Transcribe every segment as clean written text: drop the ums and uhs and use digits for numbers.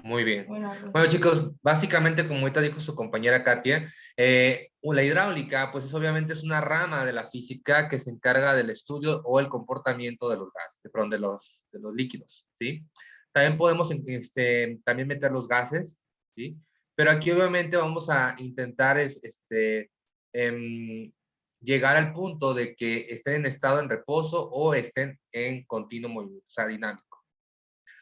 Muy bien. Bueno, Bueno, chicos, básicamente, como ahorita dijo su compañera Katia, la hidráulica, pues obviamente es una rama de la física que se encarga del estudio o el comportamiento de los gases, perdón, de los líquidos, ¿sí? También podemos también meter los gases, ¿sí? Pero aquí obviamente vamos a intentar em, llegar al punto de que estén en estado en reposo o estén en continuo movimiento, o sea, dinámico.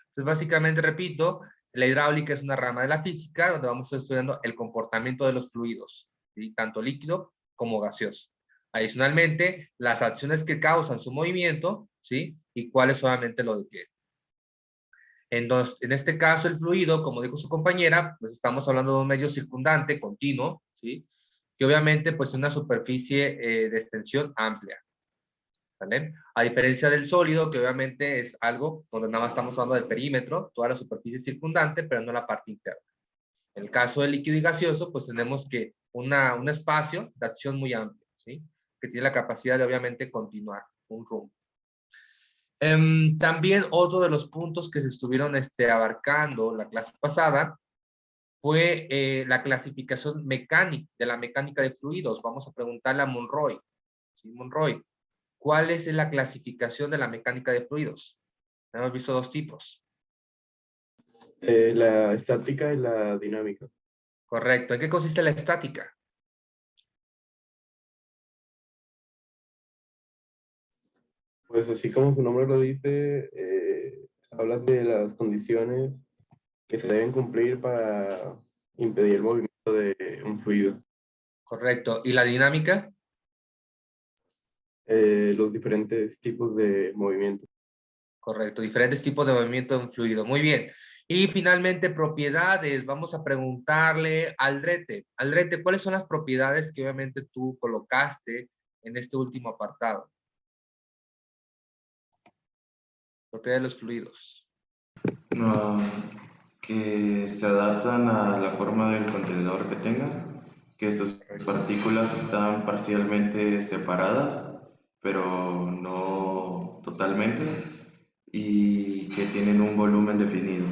Entonces, básicamente, repito, la hidráulica es una rama de la física donde vamos estudiando el comportamiento de los fluidos, ¿sí? Tanto líquido como gaseoso. Adicionalmente, las acciones que causan su movimiento, ¿sí? Y cuáles solamente lo detienen. En este caso, el fluido, como dijo su compañera, pues estamos hablando de un medio circundante, continuo, ¿sí? Que obviamente, pues es una superficie de extensión amplia. ¿Vale? A diferencia del sólido, que obviamente es algo donde nada más estamos hablando del perímetro, toda la superficie circundante, pero no la parte interna. En el caso del líquido y gaseoso, pues tenemos que un espacio de acción muy amplio, ¿sí? Que tiene la capacidad de obviamente continuar un rumbo. También otro de los puntos que se estuvieron abarcando la clase pasada fue la clasificación mecánica, de la mecánica de fluidos. Vamos a preguntarle a Monroy. ¿Sí? Monroy, ¿cuál es la clasificación de la mecánica de fluidos? Hemos visto dos tipos. La estática y la dinámica. Correcto. ¿En qué consiste la estática? Pues así como su nombre lo dice, habla de las condiciones que se deben cumplir para impedir el movimiento de un fluido. Correcto. ¿Y la dinámica? Los diferentes tipos de movimiento. Correcto. Diferentes tipos de movimiento de un fluido. Muy bien. Y finalmente, propiedades. Vamos a preguntarle a Aldrete. Aldrete, ¿cuáles son las propiedades que obviamente tú colocaste en este último apartado? Propiedades de los fluidos. Que se adaptan a la forma del contenedor que tengan, que sus partículas están parcialmente separadas, pero no totalmente, y que tienen un volumen definido.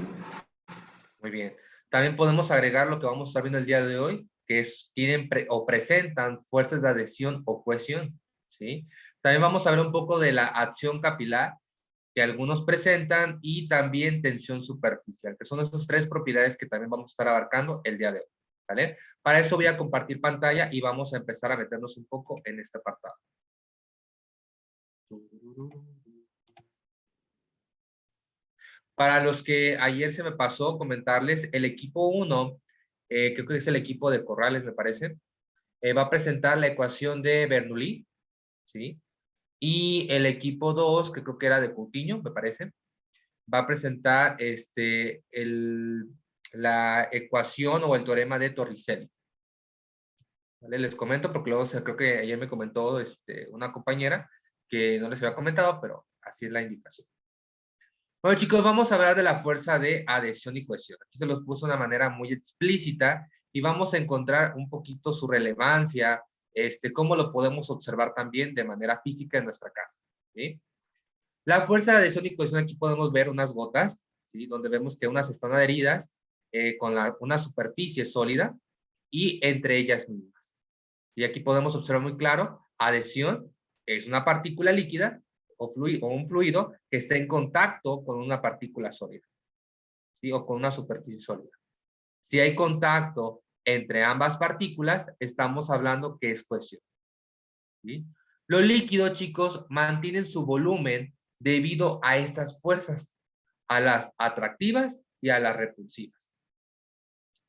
Muy bien. También podemos agregar lo que vamos a estar viendo el día de hoy, que tienen o presentan fuerzas de adhesión o cohesión, ¿sí? También vamos a ver un poco de la acción capilar, que algunos presentan, y también tensión superficial, que son esas tres propiedades que también vamos a estar abarcando el día de hoy, ¿vale? Para eso voy a compartir pantalla y vamos a empezar a meternos un poco en este apartado. Para los que ayer se me pasó comentarles, el equipo 1, creo que es el equipo de Corrales, me parece, va a presentar la ecuación de Bernoulli, ¿sí? Y el equipo 2, que creo que era de Coutinho, me parece, va a presentar la ecuación o el teorema de Torricelli. ¿Vale? Les comento porque luego creo que ayer me comentó una compañera que no les había comentado, pero así es la indicación. Bueno, chicos, vamos a hablar de la fuerza de adhesión y cohesión. Aquí se los puso de una manera muy explícita y vamos a encontrar un poquito su relevancia, cómo lo podemos observar también de manera física en nuestra casa, ¿sí? La fuerza de adhesión y cohesión, aquí podemos ver unas gotas, ¿sí? Donde vemos que unas están adheridas con una superficie sólida y entre ellas mismas. Y aquí podemos observar muy claro, adhesión es una partícula líquida o un fluido que está en contacto con una partícula sólida, ¿sí? O con una superficie sólida. Si hay contacto entre ambas partículas, estamos hablando que es cohesión, ¿sí? Los líquidos, chicos, mantienen su volumen debido a estas fuerzas, a las atractivas y a las repulsivas,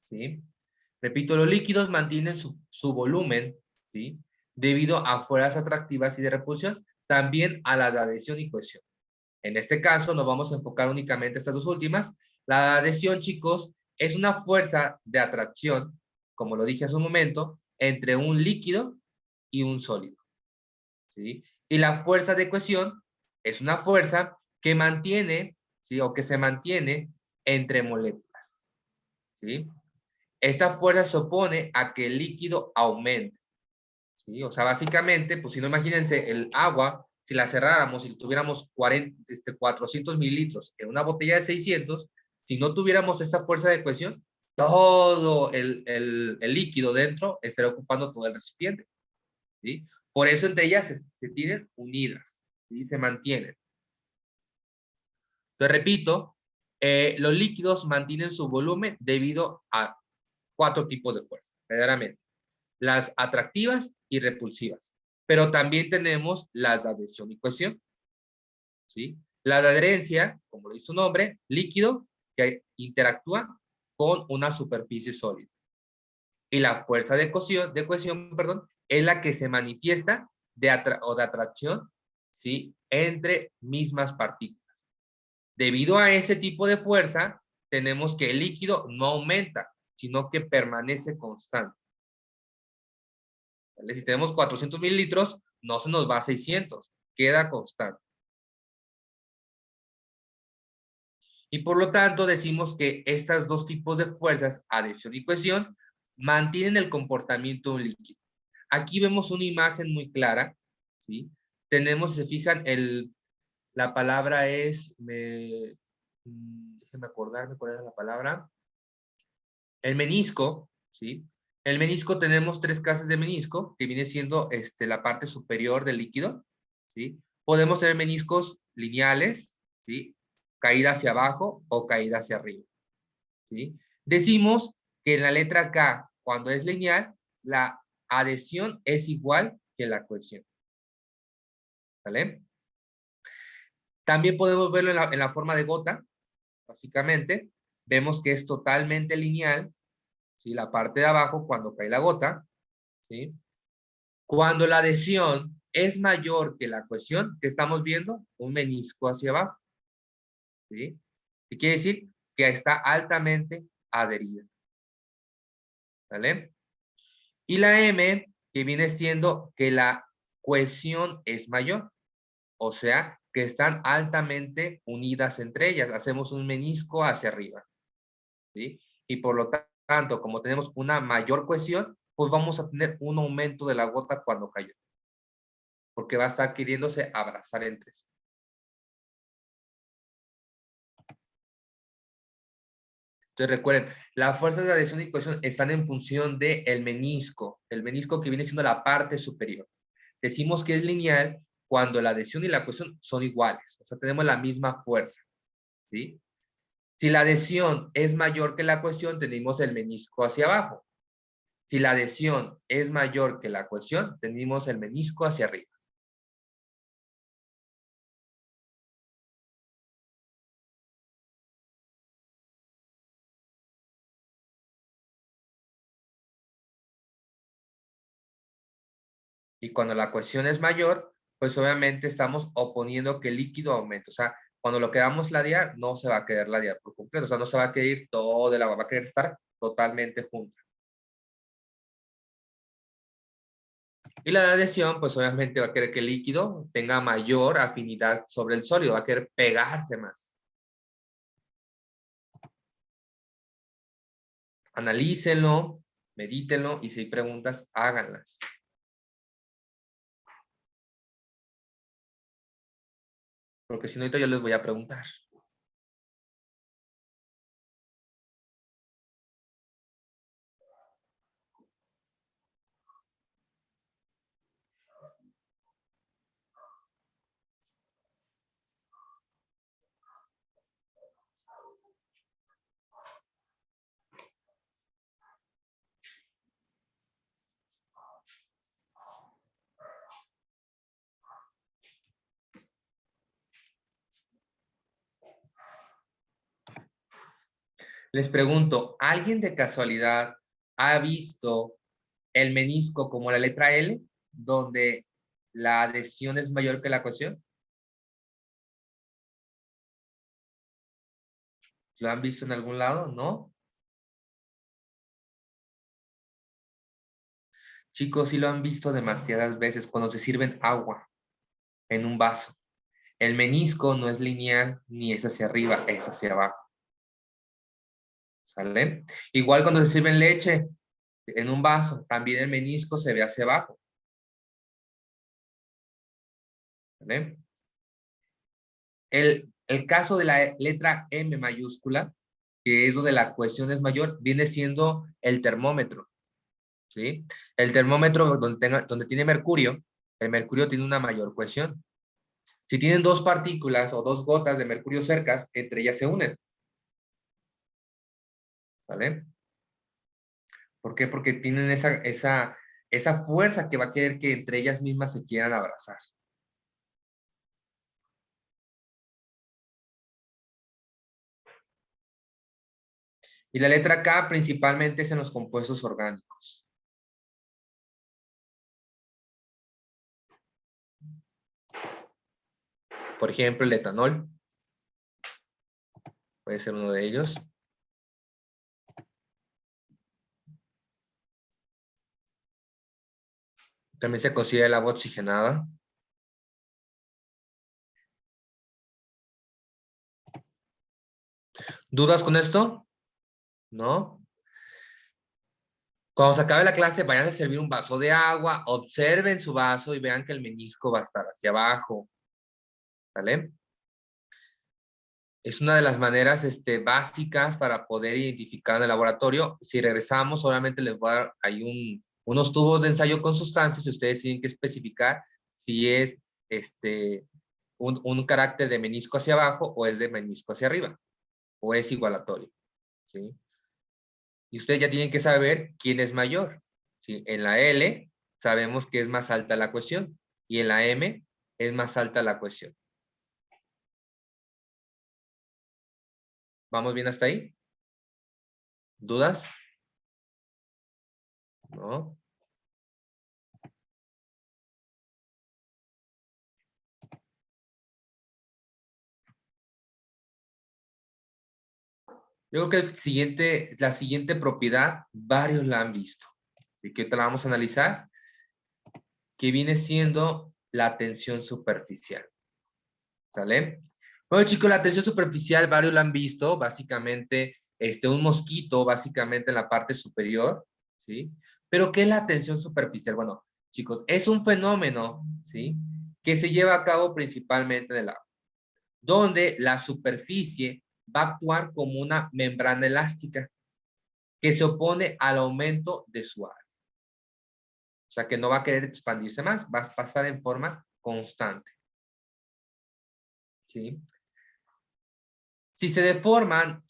¿sí? Repito, los líquidos mantienen su volumen, ¿sí? Debido a fuerzas atractivas y de repulsión, también a las de adhesión y cohesión. En este caso, nos vamos a enfocar únicamente en estas dos últimas. La adhesión, chicos, es una fuerza de atracción, como lo dije hace un momento, entre un líquido y un sólido, ¿sí? Y la fuerza de cohesión es una fuerza que mantiene, ¿sí? O que se mantiene entre moléculas, ¿sí? Esta fuerza se opone a que el líquido aumente, ¿sí? O sea, básicamente, pues si no, imagínense el agua, si la cerráramos y tuviéramos 400 mililitros en una botella de 600, Si no tuviéramos esa fuerza de cohesión, todo el líquido dentro estaría ocupando todo el recipiente, ¿sí? Por eso entre ellas se tienen unidas, ¿sí? Se mantienen. Te repito, los líquidos mantienen su volumen debido a 4 tipos de fuerzas, verdaderamente. Las atractivas y repulsivas. Pero también tenemos las de adhesión y cohesión, ¿sí? La de adherencia, como lo dice su nombre, líquido que interactúa con una superficie sólida. Y la fuerza de cohesión, perdón, es la que se manifiesta de atracción, ¿sí? Entre mismas partículas. Debido a ese tipo de fuerza, tenemos que el líquido no aumenta, sino que permanece constante. ¿Vale? Si tenemos 400 mililitros, no se nos va a 600, queda constante. Y por lo tanto decimos que estos dos tipos de fuerzas, adhesión y cohesión, mantienen el comportamiento de un líquido. Aquí vemos una imagen muy clara, ¿sí? Tenemos, si se fijan, la palabra es, déjenme acordarme cuál era la palabra. El menisco, ¿sí? El menisco tenemos 3 clases de menisco, que viene siendo la parte superior del líquido, ¿sí? Podemos tener meniscos lineales, ¿sí? Caída hacia abajo o caída hacia arriba, ¿sí? Decimos que en la letra K, cuando es lineal, la adhesión es igual que la cohesión, ¿vale? También podemos verlo en la forma de gota, básicamente. Vemos que es totalmente lineal, ¿sí? La parte de abajo cuando cae la gota, ¿sí? Cuando la adhesión es mayor que la cohesión, ¿qué estamos viendo? Un menisco hacia abajo, ¿sí? ¿Qué quiere decir? Que está altamente adherida, ¿vale? Y la M, que viene siendo que la cohesión es mayor, o sea, que están altamente unidas entre ellas. Hacemos un menisco hacia arriba, ¿sí? Y por lo tanto, como tenemos una mayor cohesión, pues vamos a tener un aumento de la gota cuando cayó, porque va a estar queriéndose abrazar entre sí. Entonces recuerden, las fuerzas de adhesión y cohesión están en función del menisco, el menisco que viene siendo la parte superior. Decimos que es lineal cuando la adhesión y la cohesión son iguales, o sea, tenemos la misma fuerza, ¿sí? Si la adhesión es mayor que la cohesión, tenemos el menisco hacia abajo. Si la adhesión es mayor que la cohesión, tenemos el menisco hacia arriba. Y cuando la cohesión es mayor, pues obviamente estamos oponiendo que el líquido aumente. O sea, cuando lo queramos ladear, no se va a querer ladear por completo. O sea, no se va a querer ir todo el agua, va a querer estar totalmente junta. Y la de adhesión, pues obviamente va a querer que el líquido tenga mayor afinidad sobre el sólido, va a querer pegarse más. Analícenlo, medítenlo y si hay preguntas, háganlas. Porque si no, ahorita yo les voy a preguntar. Les pregunto, ¿alguien de casualidad ha visto el menisco como la letra L, donde la adhesión es mayor que la cohesión? ¿Lo han visto en algún lado? ¿No? Chicos, sí lo han visto demasiadas veces cuando se sirven agua en un vaso. El menisco no es lineal ni es hacia arriba, es hacia abajo. ¿Sale? Igual cuando se sirven leche en un vaso, también el menisco se ve hacia abajo. ¿Vale? El caso de la letra M mayúscula, que es donde la cohesión es mayor, viene siendo el termómetro, ¿sí? El termómetro donde tiene mercurio, el mercurio tiene una mayor cohesión. Si tienen dos partículas o dos gotas de mercurio cercas, entre ellas se unen. ¿Vale? ¿Por qué? Porque tienen esa fuerza que va a querer que entre ellas mismas se quieran abrazar. Y la letra K principalmente es en los compuestos orgánicos. Por ejemplo, el etanol. Puede ser uno de ellos. También se considera el agua oxigenada. ¿Dudas con esto? ¿No? Cuando se acabe la clase, vayan a servir un vaso de agua, observen su vaso y vean que el menisco va a estar hacia abajo. ¿Vale? Es una de las maneras básicas para poder identificar en el laboratorio. Si regresamos, solamente les voy a dar unos tubos de ensayo con sustancias y ustedes tienen que especificar si es un carácter de menisco hacia abajo o es de menisco hacia arriba o es igualatorio. ¿Sí? Y ustedes ya tienen que saber quién es mayor. ¿Sí? En la L sabemos que es más alta la cohesión y en la M es más alta la cohesión. ¿Vamos bien hasta ahí? ¿Dudas? ¿No? Yo creo que la siguiente propiedad, varios la han visto. Así que ahorita la vamos a analizar, que viene siendo la tensión superficial. ¿Sale? Bueno, chicos, la tensión superficial, varios la han visto, básicamente, un mosquito, básicamente en la parte superior, ¿sí? Pero, ¿qué es la tensión superficial? Bueno, chicos, es un fenómeno, ¿sí? Que se lleva a cabo principalmente en el agua, donde la superficie va a actuar como una membrana elástica que se opone al aumento de su área. O sea, que no va a querer expandirse más, va a pasar en forma constante. ¿Sí? Si se deforman,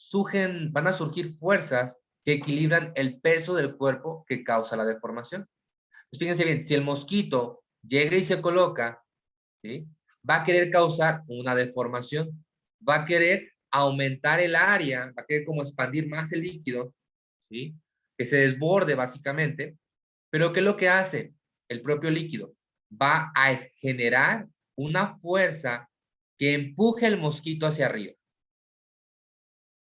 van a surgir fuerzas que equilibran el peso del cuerpo que causa la deformación. Pues fíjense bien, si el mosquito llega y se coloca, ¿sí? Va a querer causar una deformación, va a querer aumentar el área, va a querer como expandir más el líquido, ¿sí? Que se desborde básicamente, pero ¿qué es lo que hace el propio líquido? Va a generar una fuerza que empuje el mosquito hacia arriba.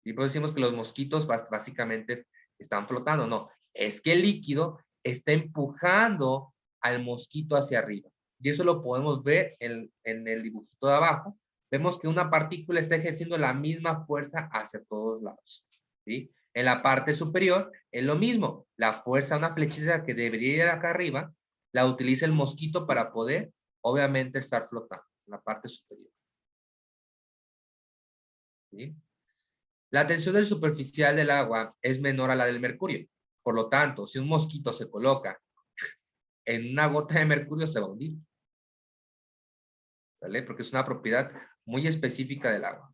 Y por eso decimos que los mosquitos básicamente están flotando. No, es que el líquido está empujando al mosquito hacia arriba. Y eso lo podemos ver en el dibujito de abajo. Vemos que una partícula está ejerciendo la misma fuerza hacia todos lados. ¿Sí? En la parte superior es lo mismo. La fuerza, una flechita que debería ir acá arriba, la utiliza el mosquito para poder, obviamente, estar flotando en la parte superior. ¿Sí? La tensión del superficial del agua es menor a la del mercurio. Por lo tanto, si un mosquito se coloca en una gota de mercurio, se va a hundir. ¿Vale? Porque es una propiedad muy específica del agua.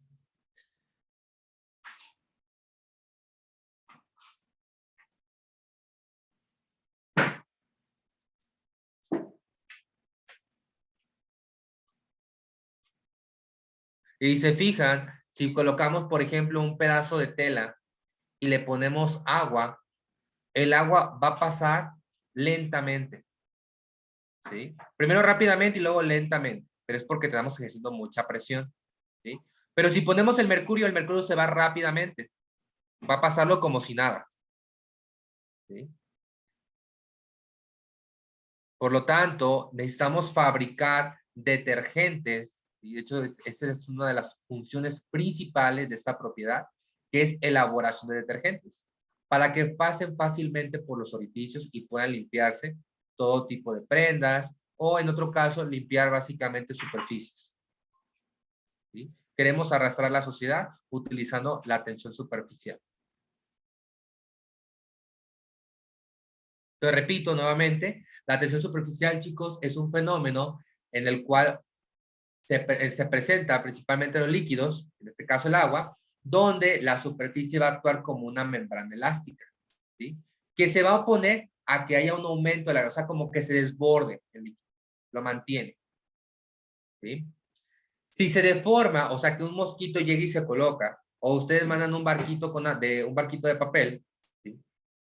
Y se fijan, si colocamos, por ejemplo, un pedazo de tela y le ponemos agua, el agua va a pasar lentamente. ¿Sí? Primero rápidamente y luego lentamente. Pero es porque estamos ejerciendo mucha presión. ¿Sí? Pero si ponemos el mercurio se va rápidamente. Va a pasarlo como si nada. ¿Sí? Por lo tanto, necesitamos fabricar detergentes, y de hecho esa es una de las funciones principales de esta propiedad, que es elaboración de detergentes, para que pasen fácilmente por los orificios y puedan limpiarse todo tipo de prendas, o en otro caso, limpiar básicamente superficies. ¿Sí? queremos arrastrar la suciedad utilizando la tensión superficial. Te repito nuevamente, la tensión superficial, chicos, es un fenómeno en el cual se presenta principalmente en los líquidos, en este caso el agua, donde la superficie va a actuar como una membrana elástica, ¿sí? Que se va a oponer a que haya un aumento de la, o sea, como que se desborde el líquido, lo mantiene, ¿sí? Si se deforma, o sea, que un mosquito llegue y se coloca, o ustedes mandan un barquito un barquito de papel, ¿sí?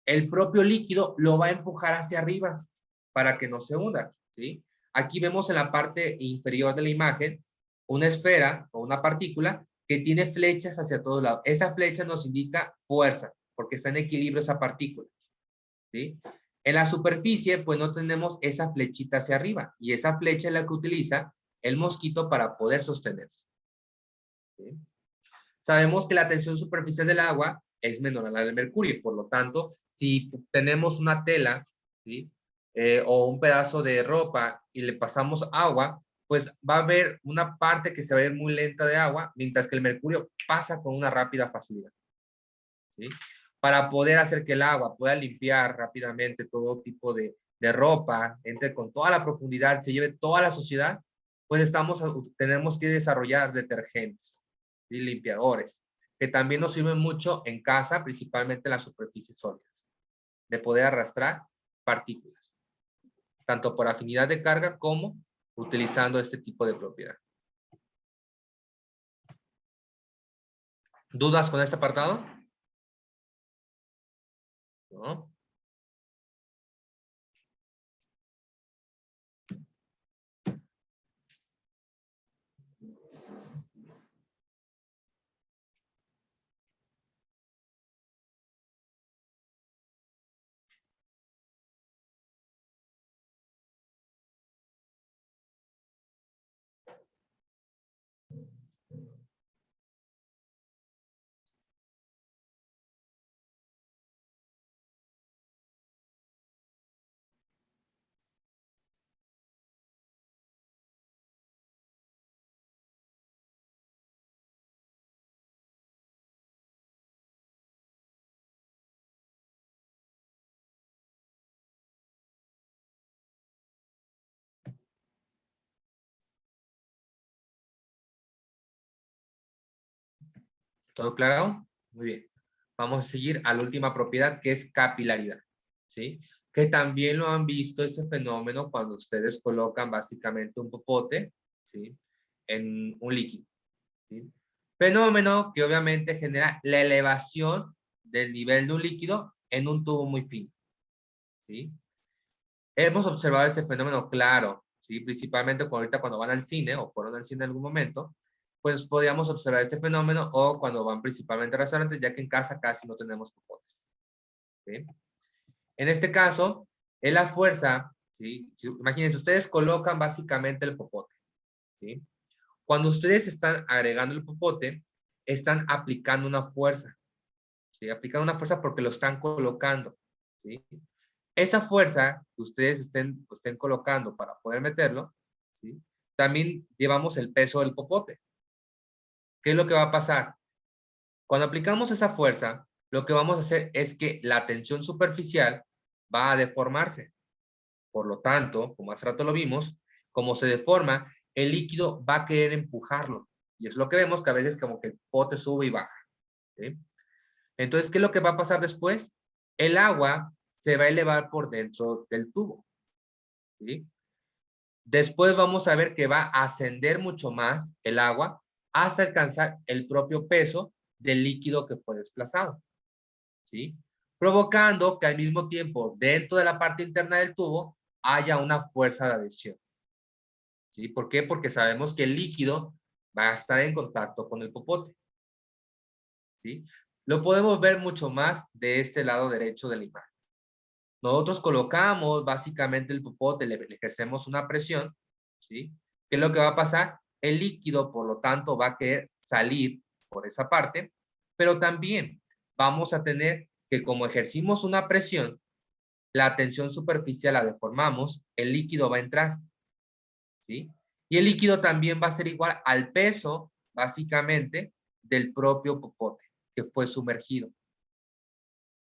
El propio líquido lo va a empujar hacia arriba para que no se hunda, ¿sí? Aquí vemos en la parte inferior de la imagen una esfera o una partícula que tiene flechas hacia todos lados. Esa flecha nos indica fuerza, porque está en equilibrio esa partícula, ¿sí? En la superficie, pues no tenemos esa flechita hacia arriba, y esa flecha es la que utiliza el mosquito para poder sostenerse, ¿sí? Sabemos que la tensión superficial del agua es menor a la del mercurio, por lo tanto, si tenemos una tela, ¿sí? O un pedazo de ropa y le pasamos agua, pues va a haber una parte que se va a ir muy lenta de agua, mientras que el mercurio pasa con una rápida facilidad, ¿sí? Para poder hacer que el agua pueda limpiar rápidamente todo tipo de ropa, entre con toda la profundidad, se lleve toda la suciedad, pues tenemos que desarrollar detergentes y limpiadores, que también nos sirven mucho en casa, principalmente en las superficies sólidas, de poder arrastrar partículas, tanto por afinidad de carga como utilizando este tipo de propiedad. ¿Dudas con este apartado? ¿No? ¿Todo claro? Muy bien. Vamos a seguir a la última propiedad, que es capilaridad, ¿sí? Que también lo han visto este fenómeno cuando ustedes colocan básicamente un popote, ¿sí? En un líquido, ¿sí? Fenómeno que obviamente genera la elevación del nivel de un líquido en un tubo muy fino, ¿sí? Hemos observado este fenómeno claro, ¿sí? Principalmente ahorita cuando van al cine o fueron al cine en algún momento, pues podríamos observar este fenómeno, o cuando van principalmente a restaurantes, ya que en casa casi no tenemos popotes, ¿sí? En este caso, es la fuerza, ¿sí? Imagínense, ustedes colocan básicamente el popote, ¿sí? Cuando ustedes están agregando el popote, están aplicando una fuerza, ¿sí? Aplicando una fuerza porque lo están colocando, ¿sí? Esa fuerza que ustedes estén colocando para poder meterlo, ¿sí? También llevamos el peso del popote. ¿Qué es lo que va a pasar? Cuando aplicamos esa fuerza, lo que vamos a hacer es que la tensión superficial va a deformarse. Por lo tanto, como hace rato lo vimos, como se deforma, el líquido va a querer empujarlo. Y es lo que vemos, que a veces como que el pote sube y baja, ¿sí? Entonces, ¿qué es lo que va a pasar después? El agua se va a elevar por dentro del tubo, ¿sí? Después vamos a ver que va a ascender mucho más el agua hasta alcanzar el propio peso del líquido que fue desplazado, ¿sí? Provocando que al mismo tiempo dentro de la parte interna del tubo haya una fuerza de adhesión, ¿sí? ¿Por qué? Porque sabemos que el líquido va a estar en contacto con el popote, ¿sí? Lo podemos ver mucho más de este lado derecho de la imagen. Nosotros colocamos básicamente el popote, le ejercemos una presión, ¿sí? ¿Qué es lo que va a pasar? El líquido, por lo tanto, va a querer salir por esa parte, pero también vamos a tener que, como ejercimos una presión, la tensión superficial la deformamos, el líquido va a entrar, ¿sí? Y el líquido también va a ser igual al peso básicamente del propio popote que fue sumergido.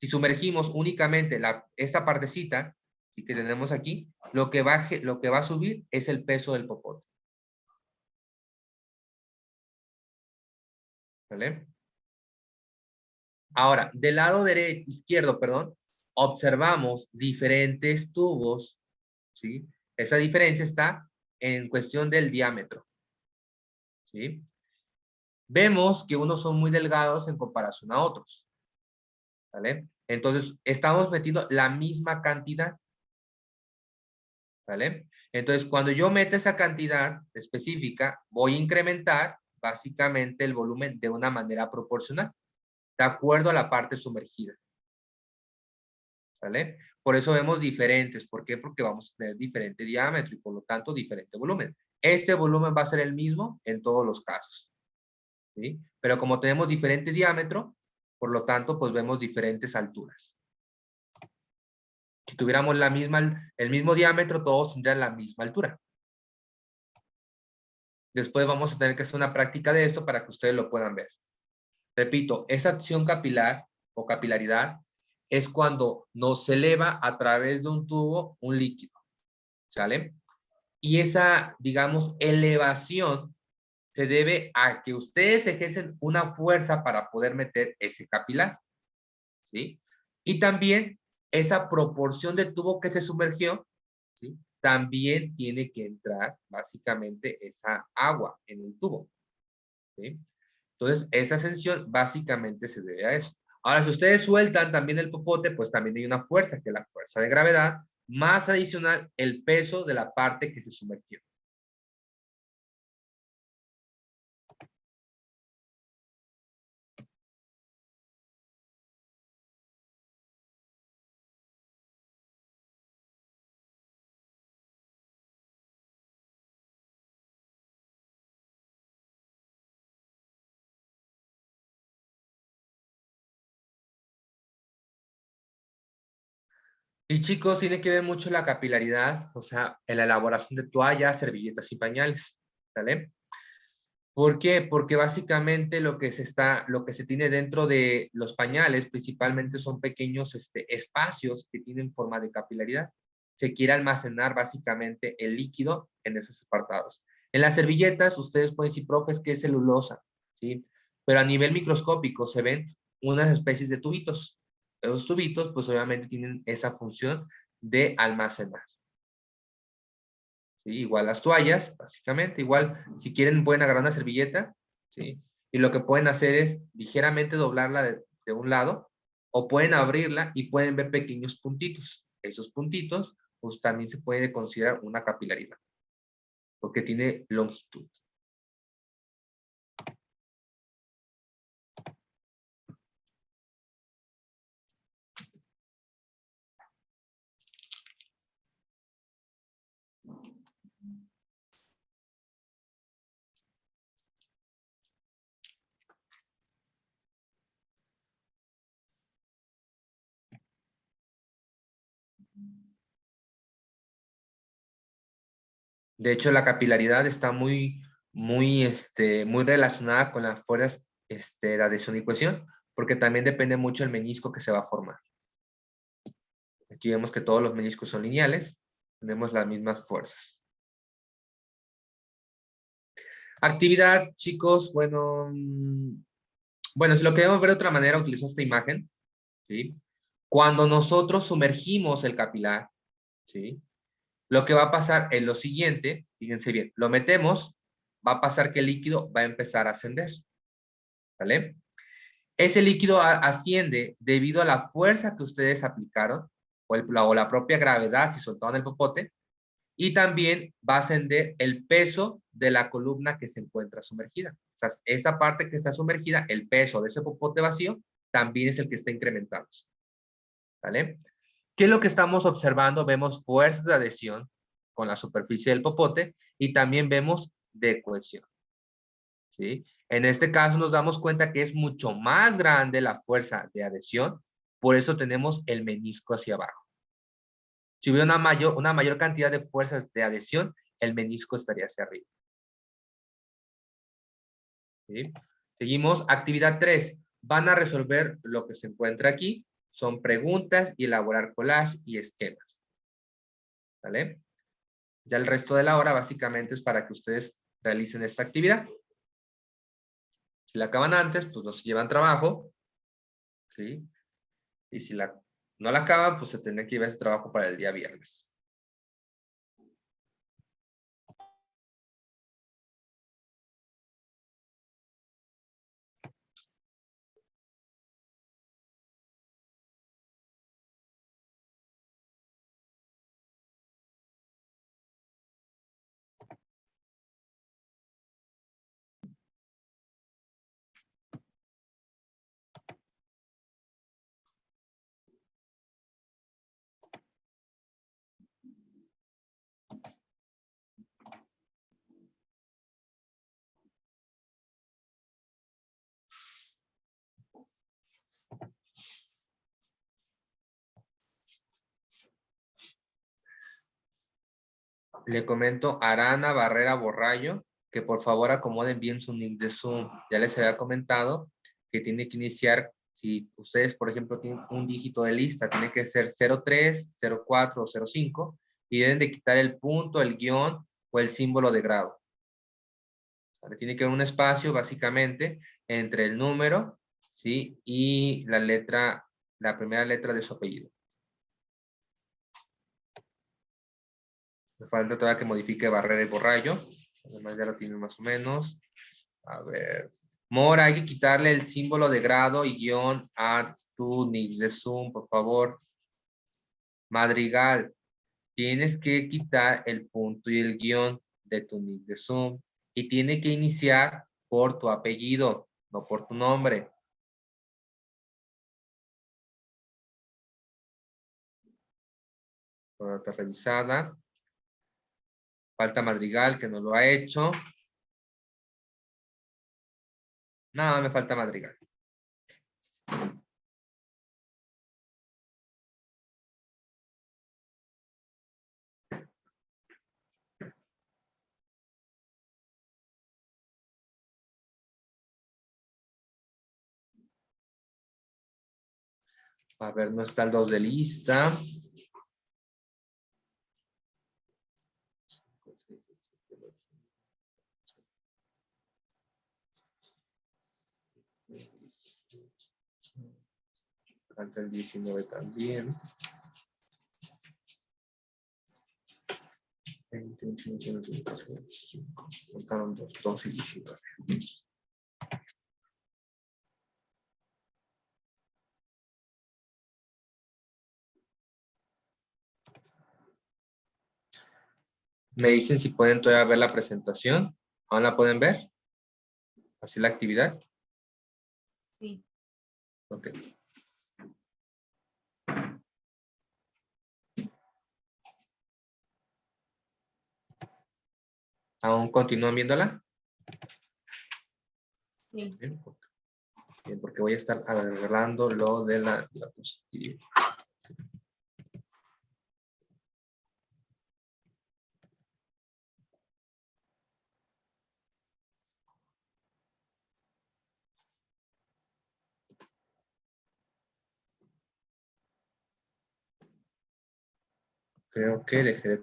Si sumergimos únicamente esta partecita que tenemos aquí, lo que va a subir es el peso del popote. ¿Vale? Ahora, del lado izquierdo, perdón, observamos diferentes tubos, ¿sí? Esa diferencia está en cuestión del diámetro, ¿sí? Vemos que unos son muy delgados en comparación a otros, ¿vale? Entonces, estamos metiendo la misma cantidad, ¿vale? Entonces, cuando yo meto esa cantidad específica, voy a incrementar básicamente el volumen de una manera proporcional, de acuerdo a la parte sumergida, ¿vale? Por eso vemos diferentes. ¿Por qué? Porque vamos a tener diferente diámetro y por lo tanto diferente volumen. Este volumen va a ser el mismo en todos los casos, ¿sí? Pero como tenemos diferente diámetro, por lo tanto, pues vemos diferentes alturas. Si tuviéramos el mismo diámetro, todos tendrían la misma altura. Después vamos a tener que hacer una práctica de esto para que ustedes lo puedan ver. Repito, esa acción capilar o capilaridad es cuando nos eleva a través de un tubo un líquido, ¿sale? Y esa, digamos, elevación se debe a que ustedes ejercen una fuerza para poder meter ese capilar, ¿sí? Y también esa proporción de tubo que se sumergió, ¿sí? También tiene que entrar básicamente esa agua en el tubo, ¿sí? Entonces, esa ascensión básicamente se debe a eso. Ahora, si ustedes sueltan también el popote, pues también hay una fuerza, que es la fuerza de gravedad, más adicional el peso de la parte que se sumergió. Y chicos, tiene que ver mucho la capilaridad, o sea, en la elaboración de toallas, servilletas y pañales, ¿vale? ¿Por qué? Porque básicamente lo que se tiene dentro de los pañales principalmente son pequeños espacios que tienen forma de capilaridad. Se quiere almacenar básicamente el líquido en esos apartados. En las servilletas, ustedes pueden decir, profes, que es celulosa, ¿sí? Pero a nivel microscópico se ven unas especies de tubitos. Esos tubitos, pues obviamente tienen esa función de almacenar. ¿Sí? Igual las toallas, básicamente, igual si quieren pueden agarrar una servilleta, ¿sí? Y lo que pueden hacer es ligeramente doblarla de un lado o pueden abrirla y pueden ver pequeños puntitos. Esos puntitos pues también se puede considerar una capilaridad porque tiene longitud. De hecho, la capilaridad está muy relacionada con las fuerzas de adhesión y cohesión, porque también depende mucho del menisco que se va a formar. Aquí vemos que todos los meniscos son lineales, tenemos las mismas fuerzas. Actividad, chicos, bueno, si lo queremos ver de otra manera, utilizo esta imagen, ¿sí? Cuando nosotros sumergimos el capilar, ¿sí? Lo que va a pasar es lo siguiente, fíjense bien, lo metemos, va a pasar que el líquido va a empezar a ascender, ¿vale? Ese líquido asciende debido a la fuerza que ustedes aplicaron, o la propia gravedad si soltaron el popote, y también va a ascender el peso de la columna que se encuentra sumergida. O sea, esa parte que está sumergida, el peso de ese popote vacío, también es el que está incrementando. ¿Vale? ¿Qué es lo que estamos observando? Vemos fuerzas de adhesión con la superficie del popote y también vemos de cohesión. ¿Sí? En este caso nos damos cuenta que es mucho más grande la fuerza de adhesión, por eso tenemos el menisco hacia abajo. Si hubiera una mayor cantidad de fuerzas de adhesión, el menisco estaría hacia arriba. ¿sí? Seguimos. Actividad 3. Van a resolver lo que se encuentra aquí. Son preguntas y elaborar collage y esquemas. ¿Vale? Ya el resto de la hora básicamente es para que ustedes realicen esta actividad. Si la acaban antes, pues no se llevan trabajo, ¿sí? Y si no la acaban, pues se tendrá que llevar ese trabajo para el día viernes. Le comento a Arana Barrera Borrayo que por favor acomoden bien su link de Zoom. Ya les había comentado que tiene que iniciar, si ustedes, por ejemplo, tienen un dígito de lista, tiene que ser 03, 04 o 05 y deben de quitar el punto, el guión o el símbolo de grado. ¿Vale? Tiene que haber un espacio, básicamente, entre el número, ¿sí? Y la letra, la primera letra de su apellido. Me falta todavía que modifique Barrera y Borrayo. Además ya lo tienen más o menos. A ver. Mora, hay que quitarle el símbolo de grado y guión a tu nick de Zoom, por favor. Madrigal, tienes que quitar el punto y el guión de tu nick de Zoom. Y tiene que iniciar por tu apellido, no por tu nombre. Por revisada. Falta Madrigal, que no lo ha hecho. Nada, me falta Madrigal. A ver, no está el 2 de lista. Falta el 19 también. 20, 21, 22, 25. Faltaron 2 y 19. Me dicen si pueden todavía ver la presentación. ¿Aún la pueden ver? ¿Así la actividad? Sí. Ok. ¿Aún continúan viéndola? Sí. Bien, porque voy a estar arreglando lo de la diapositiva. Creo que dejé de